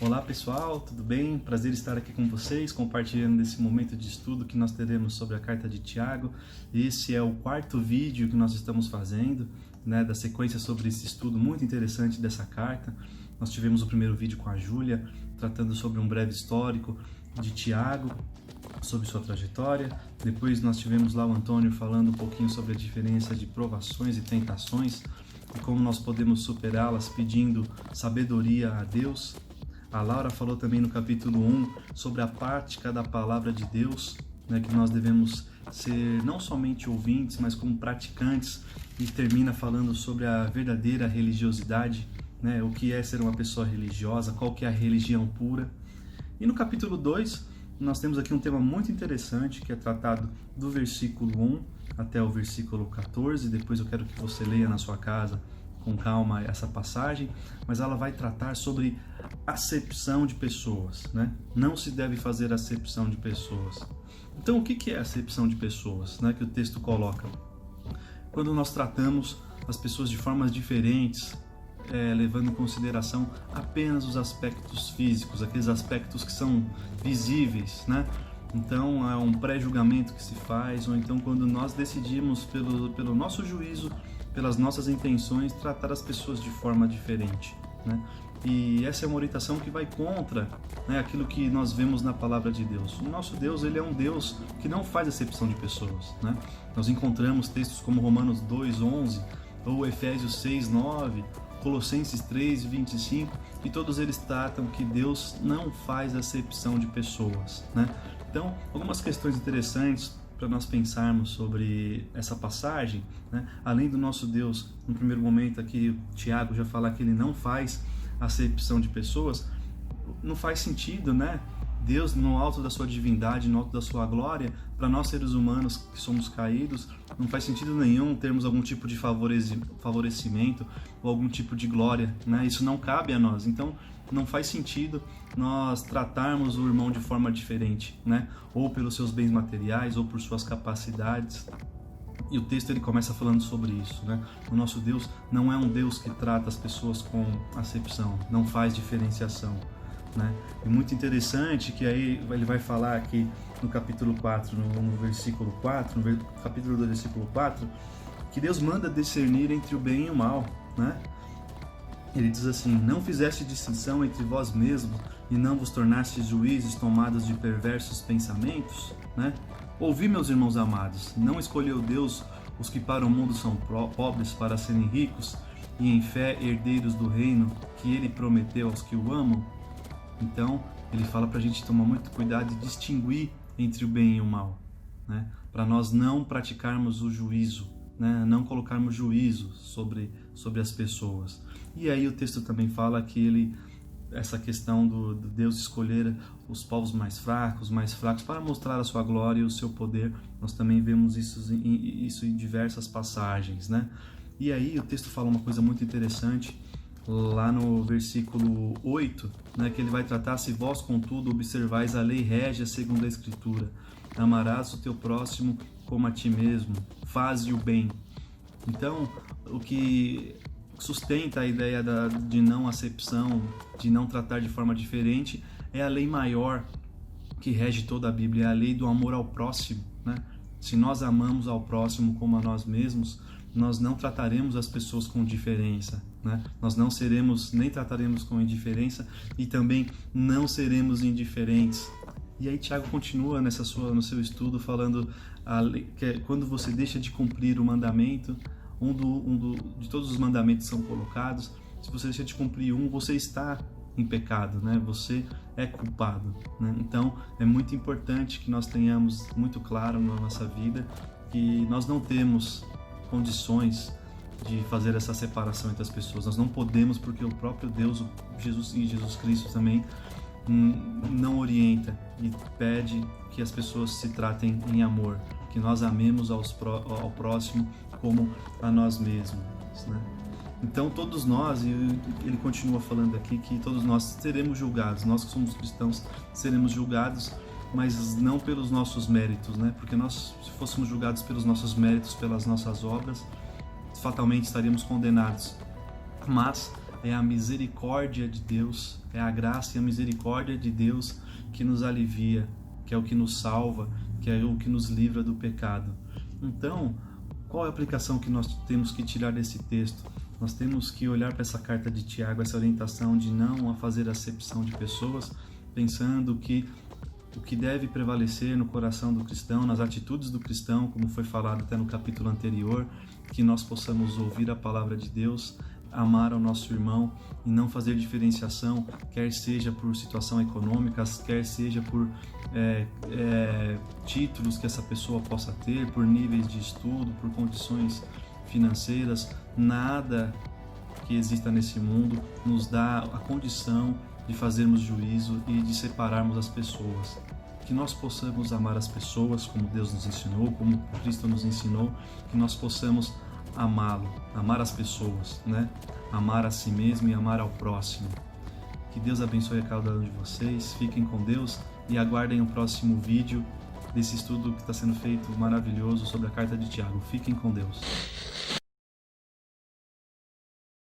Olá pessoal, tudo bem? Prazer estar aqui com vocês, compartilhando esse momento de estudo que nós teremos sobre a carta de Tiago. Esse é o quarto vídeo que nós estamos fazendo, da sequência sobre esse estudo muito interessante dessa carta. Nós tivemos o primeiro vídeo com a Júlia, tratando sobre um breve histórico de Tiago, sobre sua trajetória. Depois nós tivemos lá o Antônio falando um pouquinho sobre a diferença de provações e tentações e como nós podemos superá-las pedindo sabedoria a Deus. A Laura falou também no capítulo 1 sobre a prática da palavra de Deus, que nós devemos ser não somente ouvintes, mas como praticantes, e termina falando sobre a verdadeira religiosidade, o que é ser uma pessoa religiosa, qual que é a religião pura. E no capítulo 2, nós temos aqui um tema muito interessante, que é tratado do versículo 1 até o versículo 14, depois eu quero que você leia na sua casa com calma essa passagem, mas ela vai tratar sobre acepção de pessoas, Não se deve fazer acepção de pessoas. Então, o que é acepção de pessoas, que o texto coloca? Quando nós tratamos as pessoas de formas diferentes, levando em consideração apenas os aspectos físicos, aqueles aspectos que são visíveis, Então, é um pré-julgamento que se faz, ou então quando nós decidimos pelo nosso juízo, pelas nossas intenções, tratar as pessoas de forma diferente, E essa é uma orientação que vai contra aquilo que nós vemos na palavra de Deus. O nosso Deus, ele é um Deus que não faz acepção de pessoas, Nós encontramos textos como Romanos 2:11 ou Efésios 6:9, Colossenses 3:25, e todos eles tratam que Deus não faz acepção de pessoas, Então, algumas questões interessantes para nós pensarmos sobre essa passagem, Além do nosso Deus, no primeiro momento aqui, Tiago já fala que ele não faz acepção de pessoas, não faz sentido, Deus, no alto da sua divindade, no alto da sua glória, para nós seres humanos que somos caídos, não faz sentido nenhum termos algum tipo de favorecimento ou algum tipo de glória, Isso não cabe a nós, então não faz sentido nós tratarmos o irmão de forma diferente, Ou pelos seus bens materiais, ou por suas capacidades. E o texto ele começa falando sobre isso, O nosso Deus não é um Deus que trata as pessoas com acepção, não faz diferenciação, É muito interessante que aí ele vai falar aqui no capítulo 4, no versículo 4, no capítulo 2, versículo 4, que Deus manda discernir entre o bem e o mal, Ele diz assim: não fizeste distinção entre vós mesmos e não vos tornastes juízes tomados de perversos pensamentos, Ouvi, meus irmãos amados, não escolheu Deus os que para o mundo são pobres para serem ricos e em fé herdeiros do reino que ele prometeu aos que o amam? Então, ele fala para a gente tomar muito cuidado e distinguir entre o bem e o mal, Para nós não praticarmos o juízo, Não colocarmos juízo sobre as pessoas. E aí o texto também fala que essa questão do Deus escolher os povos mais fracos para mostrar a sua glória e o seu poder. Nós também vemos isso em diversas passagens, E aí o texto fala uma coisa muito interessante lá no versículo 8, que ele vai tratar: se vós contudo observais a lei régia segundo a Escritura, amarás o teu próximo como a ti mesmo, faze o bem. Então, o que sustenta a ideia de não acepção, de não tratar de forma diferente, é a lei maior que rege toda a Bíblia, é a lei do amor ao próximo, Se nós amamos ao próximo como a nós mesmos, nós não trataremos as pessoas com diferença, Nós não seremos, nem trataremos com indiferença e também não seremos indiferentes. E aí Tiago continua no seu estudo falando que quando você deixa de cumprir o mandamento, de todos os mandamentos são colocados, se você deixa de cumprir você está em pecado, Você é culpado, Então é muito importante que nós tenhamos muito claro na nossa vida que nós não temos condições de fazer essa separação entre as pessoas. Nós não podemos, porque o próprio Deus, Jesus Cristo também não orienta e pede que as pessoas se tratem em amor, que nós amemos ao próximo como a nós mesmos, Então todos nós, e ele continua falando aqui, que todos nós seremos julgados, nós que somos cristãos seremos julgados mas não pelos nossos méritos, né? Porque nós, se fôssemos julgados pelos nossos méritos, pelas nossas obras, fatalmente estaríamos condenados. Mas é a misericórdia de Deus, é a graça e a misericórdia de Deus que nos alivia, que é o que nos salva, que é o que nos livra do pecado. Então, qual é a aplicação que nós temos que tirar desse texto? Nós temos que olhar para essa carta de Tiago, essa orientação de não fazer acepção de pessoas, pensando que o que deve prevalecer no coração do cristão, nas atitudes do cristão, como foi falado até no capítulo anterior, que nós possamos ouvir a palavra de Deus, amar ao nosso irmão e não fazer diferenciação, quer seja por situação econômica, quer seja por títulos que essa pessoa possa ter, por níveis de estudo, por condições financeiras. Nada que exista nesse mundo nos dá a condição de fazermos juízo e de separarmos as pessoas. Que nós possamos amar as pessoas como Deus nos ensinou, como Cristo nos ensinou, que nós possamos amá-lo, amar as pessoas, né? Amar a si mesmo e amar ao próximo. Que Deus abençoe a cada um de vocês, fiquem com Deus e aguardem o próximo vídeo desse estudo que está sendo feito maravilhoso sobre a carta de Tiago. Fiquem com Deus.